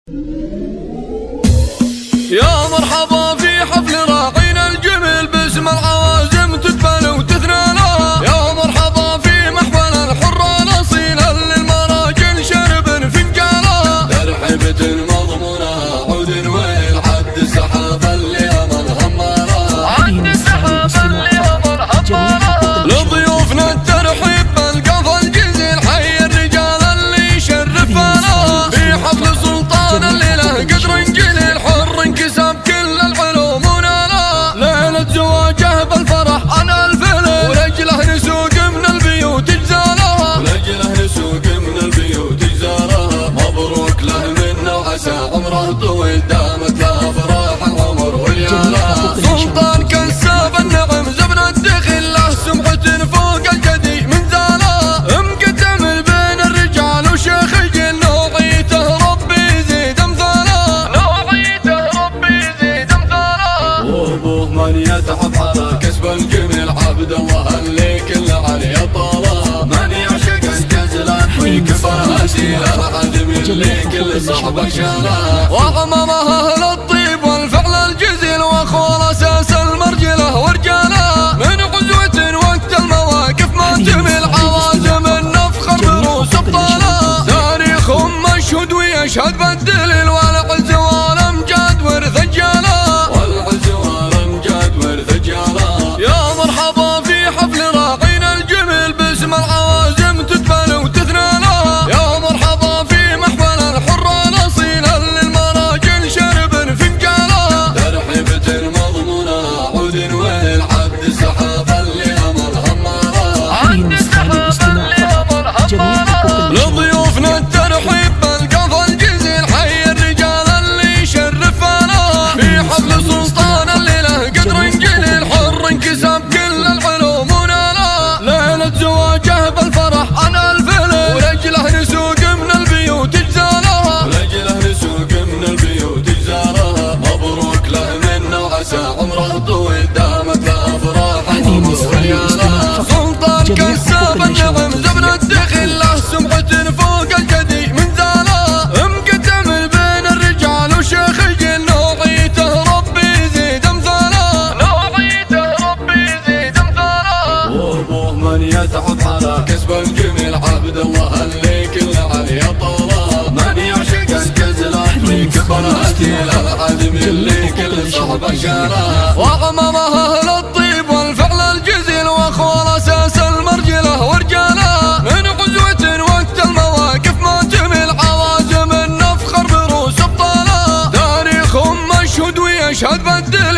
يا مرحبا في حفل راقينا الجميل باسم العوازم تتبان وتثنى لا. يا مرحبا في محفل الحرة الأصيلة للمراجل شرب فنجالا. ترحيبة مضمونة عود والعد السحاب اللي أمر همالا. عد السحاب اللي أمر همالا. لضيوفنا الترحيب بالقفا الجزيل حي الرجال اللي يشرفنا. في حفل سلطان الليلة قدر جليل حر انكسب كل العلوم ونالا. ليلة زواجه بالفرح انا الفلل ولجله نسوق من البيوت جزالا. ولجله نسوق من البيوت جزالا. مبروك له منا وعسى عمره طويل دامت له افراح العمر واليالا. سلطان كساب النعم زبن الدخيل له سمعة فوق الجدي من زالا. مقدم بين الرجال وشيخ الجن نوعيته ربي يزيد امثالا. نوعيته ربي يزيد امثالا. وابوه من يتعب على كسب الجميل عبد الله اللي كل عليه طالا. من يعشق الجزلان ويكفى اسيله عدم اللي كل صحبه شالا. وعممه اهل الطيب والفعل الجزيل واخوال اساس المرجله ورجاله. من غزوه وقت المواقف ما تميل عوازم النفخر بروس ابطالا. تاريخهم مشهود ويشهد بالدليل والعز والامجاد ورث الجالا. والعز والامجاد ورث الجالا. يا مرحبا في حفل راقينا الجميل باسم العوازم تتبان وتثنى لا. يا مرحبا في محفل الحرة الأصيلة للمراجل شرب فنجالا. ترحيبة مضمونة عود والعد السحاب اللي أمر همالا. عد السحاب اللي أمر همالا. لضيوفنا الترحيب بالقفا الجزيل حي الرجال اللي يشرفنا. في حفل سلطان الليلة قدر جليل حر انكسب كل العلوم ونالا. ليلة زواجه بالفرح انا الفلل ولجله نسوق من البيوت جزالا. ولجله نسوق من البيوت جزالا. مبروك له منا وعسى عمره طويل دامت له افراح العمر واليالا. سلطان كساب النعم زبن الدخيل له سمعة فوق الجدي من زالا. مقدم بين الرجال وشيخ الجن نوعيته ربي يزيد امثالا. نوعيته ربي يزيد امثالا. وابوه من يتعب على كسب الجميل عبد الله اللي كل عليه طالا. من يعشق الجزلان ويكبر اسيله العدم اللي كل صحبه شالا. وعممه اهل الطيب والفعل الجزيل واخوال اساس المرجله ورجالا. من غزوه وقت المواقف ما تميل عوازم النفخر بروس ابطالا. تاريخهم مشهود ويشهد بالدليل